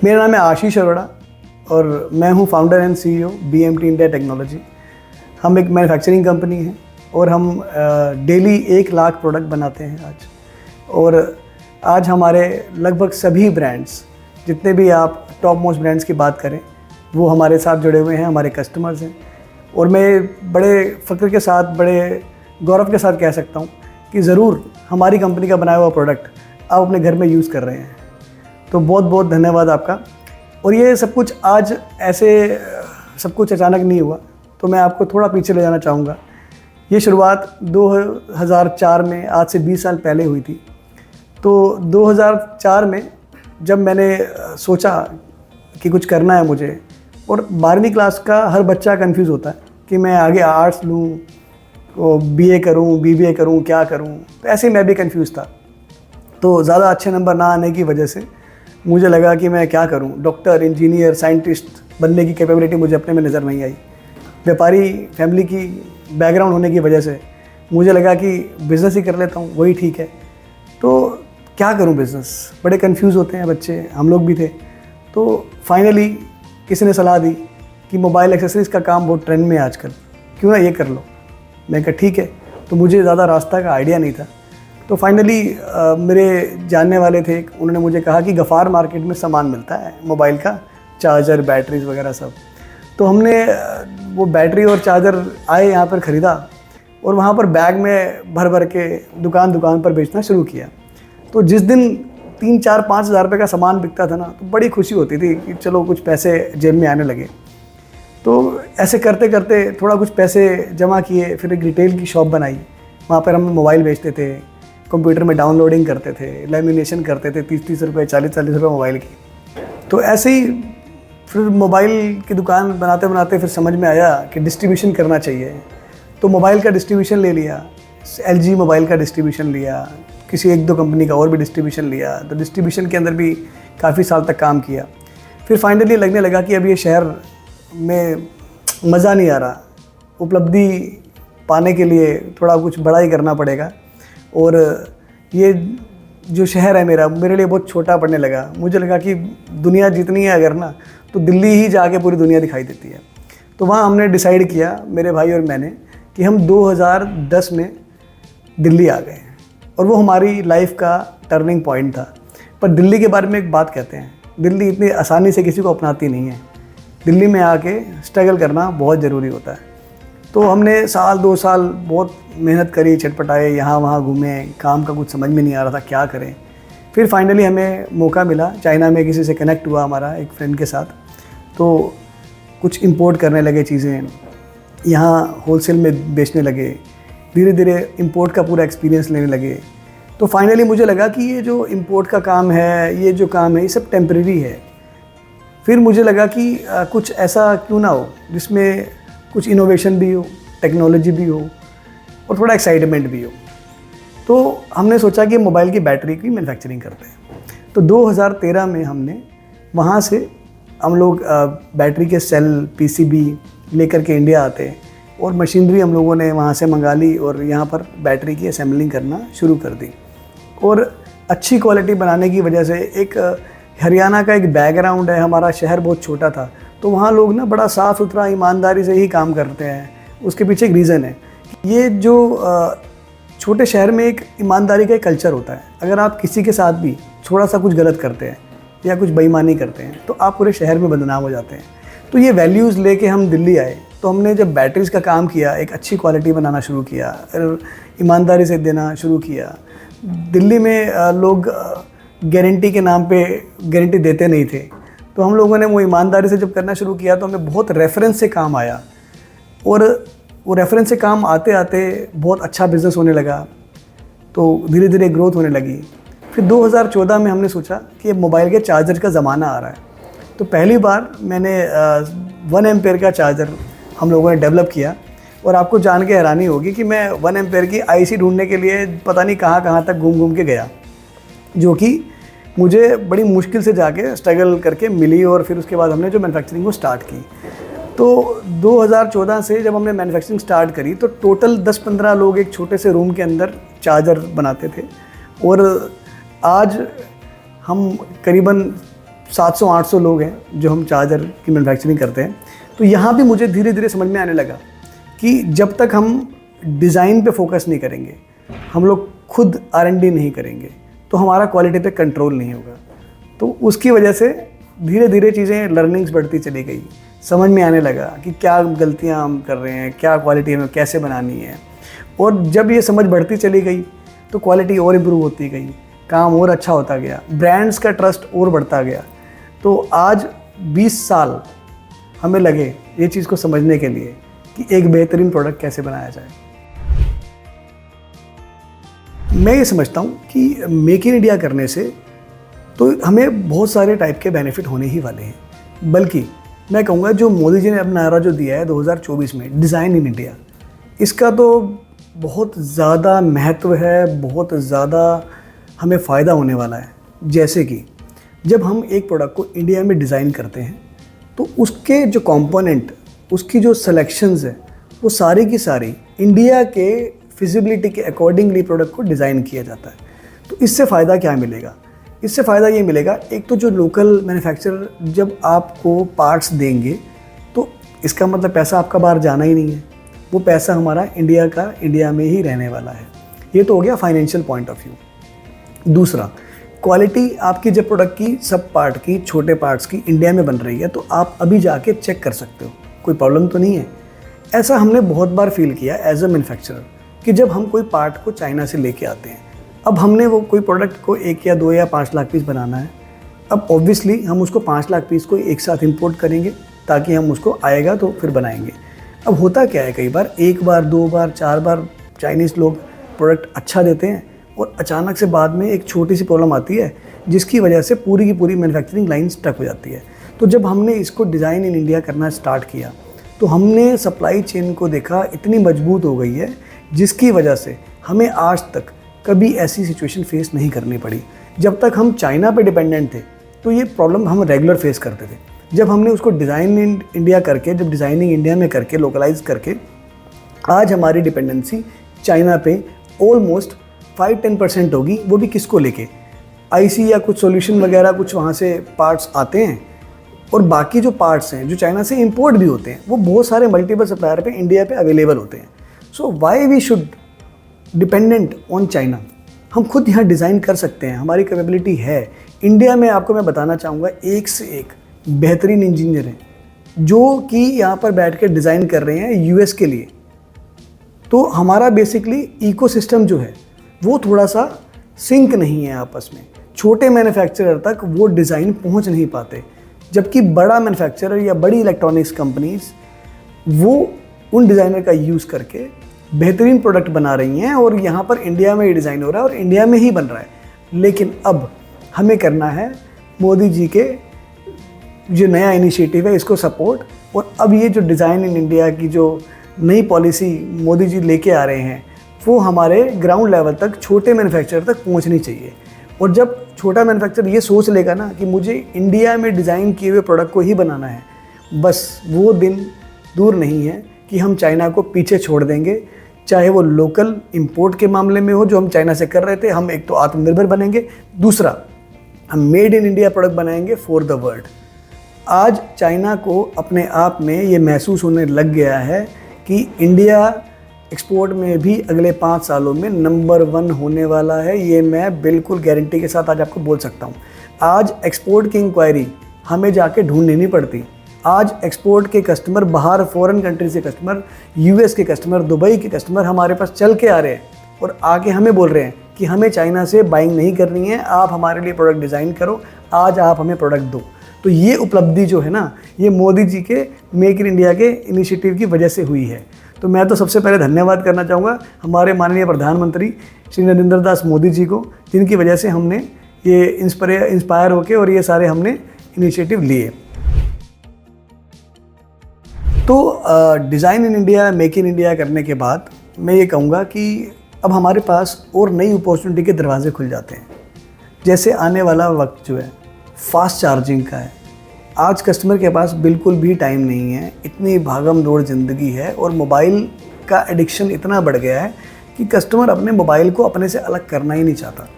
मेरा नाम है आशीष अरोड़ा और मैं हूं founder and CEO BMT India technology. हम एक मैन्युफैक्चरिंग कंपनी है और हम डेली 1 लाख प्रोडक्ट बनाते हैं आज। और आज हमारे लगभग सभी ब्रांड्स, जितने भी आप टॉप मोस्ट ब्रांड्स की बात करें, वो हमारे साथ जुड़े हुए हैं, हमारे कस्टमर्स हैं। और मैं बड़े फ़ख्र के साथ, बड़े गौरव के साथ कह सकता हूँ कि ज़रूर हमारी कंपनी का बनाया हुआ प्रोडक्ट आप अपने घर में यूज़ कर रहे हैं। तो बहुत बहुत धन्यवाद आपका। और ये सब कुछ आज ऐसे सब कुछ अचानक नहीं हुआ, तो मैं आपको थोड़ा पीछे ले जाना चाहूँगा। ये शुरुआत 2004 में, आज से 20 साल पहले हुई थी। तो 2004 में जब मैंने सोचा कि कुछ करना है मुझे, और 12वीं क्लास का हर बच्चा कंफ्यूज होता है कि मैं आगे आर्ट्स लूँ, BA करूँ, BBA करूँ, क्या करूँ। तो ऐसे ही मैं भी कंफ्यूज था। तो ज़्यादा अच्छे नंबर ना आने की वजह से मुझे लगा कि मैं क्या करूं, डॉक्टर, इंजीनियर, साइंटिस्ट बनने की कैपेबिलिटी मुझे अपने में नज़र नहीं आई। व्यापारी फैमिली की बैकग्राउंड होने की वजह से मुझे लगा कि बिज़नेस ही कर लेता हूं, वही ठीक है। तो क्या करूं बिज़नेस, बड़े कंफ्यूज होते हैं बच्चे, हम लोग भी थे। तो फाइनली किसी ने सलाह दी कि मोबाइल एक्सेसरीज़ का काम बहुत ट्रेंड में है आजकल, क्यों ना ये कर लो। मैं कहा ठीक है। तो मुझे ज़्यादा रास्ता का आइडिया नहीं था। तो फाइनली मेरे जानने वाले थे, उन्होंने मुझे कहा कि गफ़ार मार्केट में सामान मिलता है मोबाइल का, चार्जर, बैटरीज वगैरह सब। तो हमने वो बैटरी और चार्जर आए यहाँ पर ख़रीदा और वहाँ पर बैग में भर भर के दुकान दुकान पर बेचना शुरू किया। तो जिस दिन 3, 4, 5 हज़ार रुपये का सामान बिकता था ना, तो बड़ी खुशी होती थी कि चलो कुछ पैसे जेब में आने लगे। तो ऐसे करते करते थोड़ा कुछ पैसे जमा किए, फिर एक रिटेल की शॉप बनाई। वहाँ पर हम मोबाइल बेचते थे, कंप्यूटर में डाउनलोडिंग करते थे, लैमिनेशन करते थे, 30-30 रुपये, 40-40 रुपये मोबाइल की। तो ऐसे ही फिर मोबाइल की दुकान बनाते बनाते फिर समझ में आया कि डिस्ट्रीब्यूशन करना चाहिए। तो मोबाइल का डिस्ट्रीब्यूशन ले लिया, LG मोबाइल का डिस्ट्रीब्यूशन लिया, किसी 1-2 कंपनी का और भी डिस्ट्रीब्यूशन लिया। तो डिस्ट्रीब्यूशन के अंदर भी काफ़ी साल तक काम किया। फिर फाइनली लगने लगा कि अब ये शहर में मज़ा नहीं आ रहा, उपलब्धि पाने के लिए थोड़ा कुछ बड़ा ही करना पड़ेगा। और ये जो शहर है मेरे लिए बहुत छोटा पड़ने लगा। मुझे लगा कि दुनिया जितनी है अगर ना, तो दिल्ली ही जाके पूरी दुनिया दिखाई देती है। तो वहाँ हमने डिसाइड किया, मेरे भाई और मैंने, कि हम 2010 में दिल्ली आ गए। और वो हमारी लाइफ का टर्निंग पॉइंट था। पर दिल्ली के बारे में एक बात कहते हैं, दिल्ली इतनी आसानी से किसी को अपनाती नहीं है। दिल्ली में आके स्ट्रगल करना बहुत ज़रूरी होता है। तो हमने साल 2 साल बहुत मेहनत करी, छटपटाए, यहाँ वहाँ घूमे, काम का कुछ समझ में नहीं आ रहा था क्या करें। फिर फाइनली हमें मौका मिला, चाइना में किसी से कनेक्ट हुआ हमारा एक फ्रेंड के साथ। तो कुछ इंपोर्ट करने लगे चीज़ें, यहाँ होलसेल में बेचने लगे, धीरे धीरे इंपोर्ट का पूरा एक्सपीरियंस लेने लगे। तो फाइनली मुझे लगा कि ये जो इंपोर्ट का काम है, ये जो काम है, ये सब टेम्परेरी है। फिर मुझे लगा कि कुछ ऐसा क्यों ना हो जिसमें कुछ इनोवेशन भी हो, टेक्नोलॉजी भी हो और थोड़ा एक्साइटमेंट भी हो। तो हमने सोचा कि मोबाइल की बैटरी की मैन्युफैक्चरिंग करते हैं। तो 2013 में हमने वहाँ से हम लोग बैटरी के सेल, PCB लेकर के इंडिया आते और मशीनरी हम लोगों ने वहाँ से मंगा ली और यहाँ पर बैटरी की असेंबलिंग करना शुरू कर दी। और अच्छी क्वालिटी बनाने की वजह से, एक हरियाणा का एक बैकग्राउंड है, हमारा शहर बहुत छोटा था, तो वहाँ लोग ना बड़ा साफ़ सुथरा, ईमानदारी से ही काम करते हैं। उसके पीछे एक रीज़न है। ये जो छोटे शहर में एक ईमानदारी का एक कल्चर होता है। अगर आप किसी के साथ भी थोड़ा सा कुछ गलत करते हैं या कुछ बेईमानी करते हैं, तो आप पूरे शहर में बदनाम हो जाते हैं। तो ये वैल्यूज़ लेके हम दिल्ली आए। तो हमने जब बैटरीज़ का काम किया, एक अच्छी क्वालिटी बनाना शुरू किया, ईमानदारी से देना शुरू किया। दिल्ली में लोग गारंटी के नाम पे गारंटी देते नहीं थे, तो हम लोगों ने वो ईमानदारी से जब करना शुरू किया तो हमें बहुत रेफरेंस से काम आया। और वो रेफरेंस से काम आते आते बहुत अच्छा बिज़नेस होने लगा। तो धीरे धीरे ग्रोथ होने लगी। फिर 2014 में हमने सोचा कि मोबाइल के चार्जर का ज़माना आ रहा है। तो पहली बार मैंने 1 एम्पेयर का चार्जर हम लोगों ने डेवलप किया। और आपको जान के हैरानी होगी कि मैं 1 एम्पेयर की IC ढूंढने के लिए पता नहीं कहाँ कहाँ तक घूम घूम के गया, जो कि मुझे बड़ी मुश्किल से जाके स्ट्रगल करके मिली। और फिर उसके बाद हमने जो मैन्युफैक्चरिंग को स्टार्ट की। तो 2014 से जब हमने मैन्युफैक्चरिंग स्टार्ट करी तो टोटल 10-15 लोग एक छोटे से रूम के अंदर चार्जर बनाते थे। और आज हम करीबन 700-800 लोग हैं जो हम चार्जर की मैन्युफैक्चरिंग करते हैं। तो यहाँ भी मुझे धीरे धीरे समझ में आने लगा कि जब तक हम डिज़ाइन पे फोकस नहीं करेंगे, हम लोग खुद R&D नहीं करेंगे, तो हमारा क्वालिटी पे कंट्रोल नहीं होगा। तो उसकी वजह से धीरे धीरे चीज़ें लर्निंग्स बढ़ती चली गई, समझ में आने लगा कि क्या गलतियाँ हम कर रहे हैं, क्या क्वालिटी हमें कैसे बनानी है। और जब ये समझ बढ़ती चली गई तो क्वालिटी और इम्प्रूव होती गई, काम और अच्छा होता गया, ब्रांड्स का ट्रस्ट और बढ़ता गया। तो आज 20 साल हमें लगे ये चीज़ को समझने के लिए कि एक बेहतरीन प्रोडक्ट कैसे बनाया जाए। मैं ये समझता हूँ कि मेक इन इंडिया करने से तो हमें बहुत सारे टाइप के बेनिफिट होने ही वाले हैं। बल्कि मैं कहूँगा जो मोदी जी ने अपना नारा जो दिया है 2024 में, डिज़ाइन इन इंडिया, इसका तो बहुत ज़्यादा महत्व है, बहुत ज़्यादा हमें फ़ायदा होने वाला है। जैसे कि जब हम एक प्रोडक्ट को इंडिया में डिज़ाइन करते हैं तो उसके जो कंपोनेंट, उसकी जो सिलेक्शंस है, वो सारी की सारी इंडिया के फिजिबिलिटी के अकॉर्डिंगली प्रोडक्ट को डिज़ाइन किया जाता है। तो इससे फ़ायदा क्या मिलेगा? इससे फ़ायदा ये मिलेगा, एक तो जो लोकल मैन्युफैक्चरर जब आपको पार्ट्स देंगे तो इसका मतलब पैसा आपका बाहर जाना ही नहीं है, वो पैसा हमारा इंडिया का इंडिया में ही रहने वाला है। ये तो हो गया फाइनेंशियल पॉइंट ऑफ व्यू। दूसरा, क्वालिटी आपकी जब प्रोडक्ट की सब पार्ट की, छोटे पार्ट्स की इंडिया में बन रही है तो आप अभी जाके चेक कर सकते हो, कोई प्रॉब्लम तो नहीं है। ऐसा हमने बहुत बार फील किया एज अ मैन्युफैक्चरर कि जब हम कोई पार्ट को चाइना से लेके आते हैं, अब हमने वो कोई प्रोडक्ट को 1 या 2 या 5 लाख पीस बनाना है, अब ऑब्वियसली हम उसको 5 लाख पीस को एक साथ इंपोर्ट करेंगे ताकि हम उसको आएगा तो फिर बनाएंगे। अब होता क्या है, कई बार 1 बार 2 बार 4 बार चाइनीज़ लोग प्रोडक्ट अच्छा देते हैं और अचानक से बाद में एक छोटी सी प्रॉब्लम आती है जिसकी वजह से पूरी की पूरी मैन्युफैक्चरिंग लाइन स्टक हो जाती है। तो जब हमने इसको डिज़ाइन इन इंडिया करना स्टार्ट किया तो हमने सप्लाई चेन को देखा इतनी मजबूत हो गई है जिसकी वजह से हमें आज तक कभी ऐसी सिचुएशन फेस नहीं करनी पड़ी। जब तक हम चाइना पे डिपेंडेंट थे तो ये प्रॉब्लम हम रेगुलर फेस करते थे। जब हमने उसको डिज़ाइन इन इंडिया करके, जब डिज़ाइनिंग इंडिया में करके, लोकलाइज करके, आज हमारी डिपेंडेंसी चाइना पे ऑलमोस्ट 5-10% होगी। वो भी किसको लेके, आईसी या कुछ सॉल्यूशन वगैरह कुछ वहाँ से पार्ट्स आते हैं और बाकी जो पार्ट्स हैं जो चाइना से इंपोर्ट भी होते हैं वो बहुत सारे मल्टीपल सप्लायर पे इंडिया पे अवेलेबल होते हैं। So why we should dependent on China? हम खुद यहाँ डिज़ाइन कर सकते हैं, हमारी कैपेबिलिटी है। इंडिया में आपको मैं बताना चाहूँगा एक से एक बेहतरीन इंजीनियर हैं जो कि यहाँ पर बैठ कर डिज़ाइन कर रहे हैं यूएस के लिए। तो हमारा बेसिकली इकोसिस्टम जो है वो थोड़ा सा सिंक नहीं है आपस में। छोटे मैन्युफैक्चरर तक वो डिज़ाइन पहुँच नहीं पाते, जबकि बड़ा मैन्युफैक्चरर या बड़ी इलेक्ट्रॉनिक्स कंपनीज़ वो उन डिज़ाइनर का यूज़ करके बेहतरीन प्रोडक्ट बना रही हैं और यहाँ पर इंडिया में ही डिज़ाइन हो रहा है और इंडिया में ही बन रहा है। लेकिन अब हमें करना है मोदी जी के जो नया इनिशिएटिव है इसको सपोर्ट, और अब ये जो डिज़ाइन इन इंडिया की जो नई पॉलिसी मोदी जी लेके आ रहे हैं वो हमारे ग्राउंड लेवल तक, छोटे मैन्युफैक्चरर तक पहुँचनी चाहिए। और जब छोटा मैन्युफैक्चरर ये सोच लेगा ना कि मुझे इंडिया में डिज़ाइन किए हुए प्रोडक्ट को ही बनाना है, बस वो दिन दूर नहीं है कि हम चाइना को पीछे छोड़ देंगे। चाहे वो लोकल इंपोर्ट के मामले में हो जो हम चाइना से कर रहे थे, हम एक तो आत्मनिर्भर बनेंगे, दूसरा हम मेड इन इंडिया प्रोडक्ट बनाएंगे फॉर द वर्ल्ड। आज चाइना को अपने आप में ये महसूस होने लग गया है कि इंडिया एक्सपोर्ट में भी अगले 5 सालों में नंबर 1 होने वाला है। ये मैं बिल्कुल गारंटी के साथ आज आपको बोल सकता हूँ। आज एक्सपोर्ट की इंक्वायरी हमें जाके ढूंढनी नहीं पड़ती। आज एक्सपोर्ट के कस्टमर बाहर, फॉरेन कंट्री से कस्टमर, यूएस के कस्टमर, दुबई के कस्टमर हमारे पास चल के आ रहे हैं और आके हमें बोल रहे हैं कि हमें चाइना से बाइंग नहीं करनी है, आप हमारे लिए प्रोडक्ट डिज़ाइन करो, आज आप हमें प्रोडक्ट दो। तो ये उपलब्धि जो है ना, ये मोदी जी के मेक इन इंडिया के इनिशिएटिव की वजह से हुई है। तो मैं तो सबसे पहले धन्यवाद करना चाहूँगा हमारे माननीय प्रधानमंत्री श्री नरेंद्र दास मोदी जी को, जिनकी वजह से हमने ये इंस्पायर होके और ये सारे हमने इनिशिएटिव लिए। तो design in India, make in India करने के बाद मैं ये कहूँगा कि अब हमारे पास और नई अपॉर्चुनिटी के दरवाजे खुल जाते हैं। जैसे आने वाला वक्त जो है फास्ट चार्जिंग का है। आज कस्टमर के पास बिल्कुल भी टाइम नहीं है, इतनी भागम दौड़ ज़िंदगी है और मोबाइल का एडिक्शन इतना बढ़ गया है कि कस्टमर अपने मोबाइल को अपने से अलग करना ही नहीं चाहता।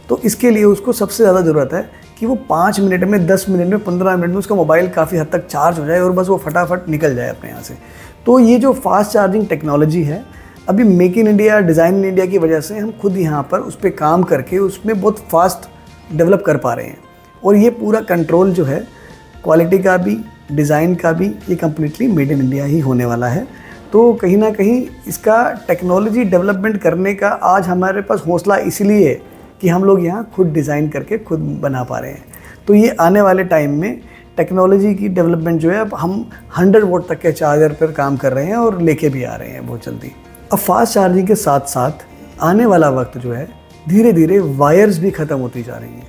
तो इसके लिए उसको सबसे ज़्यादा ज़रूरत है कि वो 5 मिनट में, 10 मिनट में, 15 मिनट में उसका मोबाइल काफ़ी हद तक चार्ज हो जाए और बस वो फटाफट निकल जाए अपने यहाँ से। तो ये जो फास्ट चार्जिंग टेक्नोलॉजी है, अभी make in India, design in India की वजह से हम खुद यहाँ पर उस पर काम करके उसमें बहुत फास्ट डेवलप कर पा रहे हैं। और ये पूरा कंट्रोल जो है क्वालिटी का भी, डिज़ाइन का भी, ये कम्प्लीटली मेड इन इंडिया ही होने वाला है। तो कहीं ना कहीं इसका टेक्नोलॉजी डेवलपमेंट करने का आज हमारे पास हौसला इसलिए है कि हम लोग यहाँ खुद डिज़ाइन करके खुद बना पा रहे हैं। तो ये आने वाले टाइम में टेक्नोलॉजी की डेवलपमेंट जो है, अब हम 100 वोल्ट तक के चार्जर पर काम कर रहे हैं और लेके भी आ रहे हैं बहुत जल्दी। अब फास्ट चार्जिंग के साथ साथ आने वाला वक्त जो है, धीरे धीरे वायर्स भी ख़त्म होती जा रही हैं।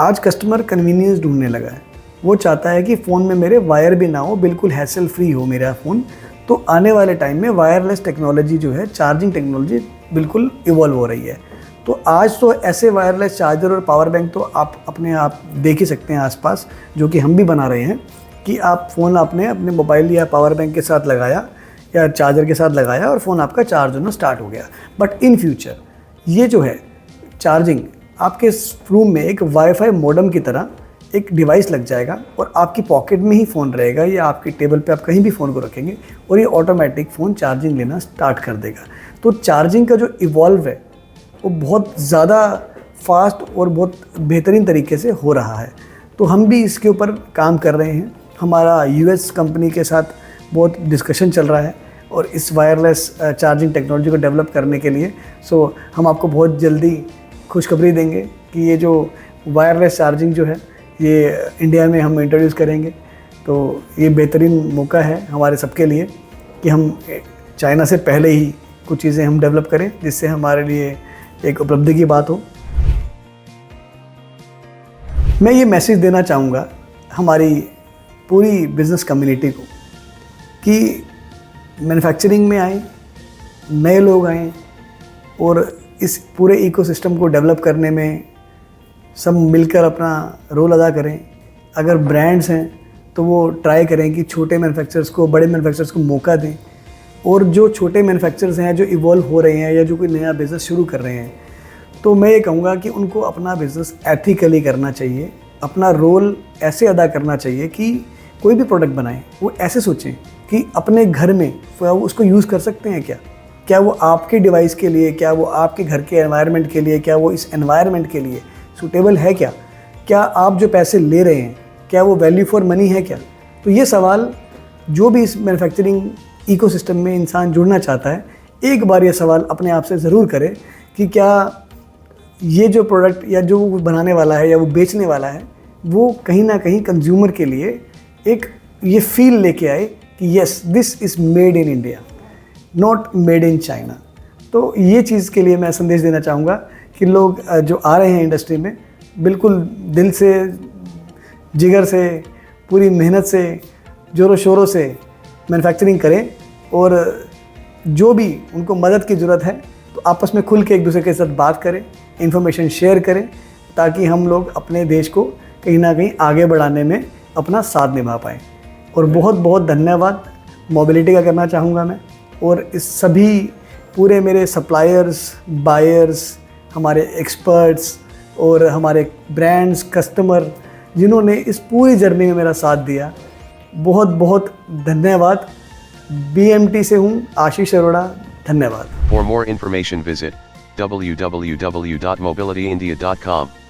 आज कस्टमर कन्वीनियंस ढूंढने लगा है, वो चाहता है कि फ़ोन में मेरे वायर भी ना हो, बिल्कुल हैसल फ्री हो मेरा फ़ोन। तो आने वाले टाइम में वायरलेस टेक्नोलॉजी जो है, चार्जिंग टेक्नोलॉजी बिल्कुल इवॉल्व हो रही है। तो आज तो ऐसे वायरलेस चार्जर और पावर बैंक तो आप अपने आप देख ही सकते हैं आसपास, जो कि हम भी बना रहे हैं, कि आप फ़ोन आपने अपने मोबाइल या पावर बैंक के साथ लगाया या चार्जर के साथ लगाया और फ़ोन आपका चार्ज होना स्टार्ट हो गया। बट इन फ्यूचर ये जो है चार्जिंग आपके रूम में एक वाईफाई मॉडेम की तरह एक डिवाइस लग जाएगा और आपकी पॉकेट में ही फ़ोन रहेगा या आपकी टेबल पे आप कहीं भी फ़ोन को रखेंगे और ये ऑटोमेटिक फ़ोन चार्जिंग लेना स्टार्ट कर देगा। तो चार्जिंग का जो इवॉल्व है वो बहुत ज़्यादा फास्ट और बहुत बेहतरीन तरीके से हो रहा है। तो हम भी इसके ऊपर काम कर रहे हैं। हमारा यूएस कंपनी के साथ बहुत डिस्कशन चल रहा है और इस वायरलेस चार्जिंग टेक्नोलॉजी को डेवलप करने के लिए। सो हम आपको बहुत जल्दी खुशखबरी देंगे कि ये जो वायरलेस चार्जिंग जो है ये इंडिया में हम इंट्रोड्यूस करेंगे। तो ये बेहतरीन मौका है हमारे सबके लिए कि हम चाइना से पहले ही कुछ चीज़ें हम डेवलप करें, जिससे हमारे लिए एक उपलब्धि की बात हो। मैं ये मैसेज देना चाहूँगा हमारी पूरी बिज़नेस कम्युनिटी को कि मैन्युफैक्चरिंग में आए, नए लोग आएँ और इस पूरे इकोसिस्टम को डेवलप करने में सब मिलकर अपना रोल अदा करें। अगर ब्रांड्स हैं तो वो ट्राई करें कि छोटे मैन्युफैक्चरर्स को, बड़े मैन्युफैक्चरर्स को मौका दें। और जो छोटे मैन्युफैक्चरर्स हैं, जो इवॉल्व हो रहे हैं या जो कोई नया बिज़नेस शुरू कर रहे हैं, तो मैं ये कहूँगा कि उनको अपना बिज़नेस एथिकली करना चाहिए। अपना रोल ऐसे अदा करना चाहिए कि कोई भी प्रोडक्ट बनाएं वो ऐसे सोचें कि अपने घर में वो उसको यूज़ कर सकते हैं क्या वो आपके डिवाइस के लिए, क्या वो आपके घर के एनवायरनमेंट के लिए, क्या वो इस एनवायरनमेंट के लिए सूटेबल है क्या आप जो पैसे ले रहे हैं क्या वो वैल्यू फॉर मनी है क्या। तो ये सवाल जो भी इस मैन्युफैक्चरिंग इकोसिस्टम में इंसान जुड़ना चाहता है, एक बार ये सवाल अपने आप से ज़रूर करे कि क्या ये जो प्रोडक्ट या जो वो बनाने वाला है या वो बेचने वाला है, वो कहीं ना कहीं कंज्यूमर के लिए एक ये फील लेके आए कि yes this is made in India, not made in China. तो ये चीज़ के लिए मैं संदेश देना चाहूँगा कि लोग जो आ रहे हैं इंडस्ट्री में, बिल्कुल दिल से, जिगर से, पूरी मेहनत से, ज़ोरों शोरों से मैन्युफैक्चरिंग करें और जो भी उनको मदद की ज़रूरत है तो आपस में खुल के एक दूसरे के साथ बात करें, इन्फॉर्मेशन शेयर करें, ताकि हम लोग अपने देश को कहीं ना कहीं आगे बढ़ाने में अपना साथ निभा पाएँ। और बहुत बहुत धन्यवाद मोबिलिटी का करना चाहूँगा मैं, और इस सभी पूरे मेरे सप्लायर्स, बायर्स, हमारे एक्सपर्ट्स और हमारे ब्रांड्स, कस्टमर जिन्होंने इस पूरी जर्नी में मेरा साथ दिया, बहुत बहुत धन्यवाद। BMT से हूँ, आशीष अरोड़ा, धन्यवाद। For more information visit www.mobilityindia.com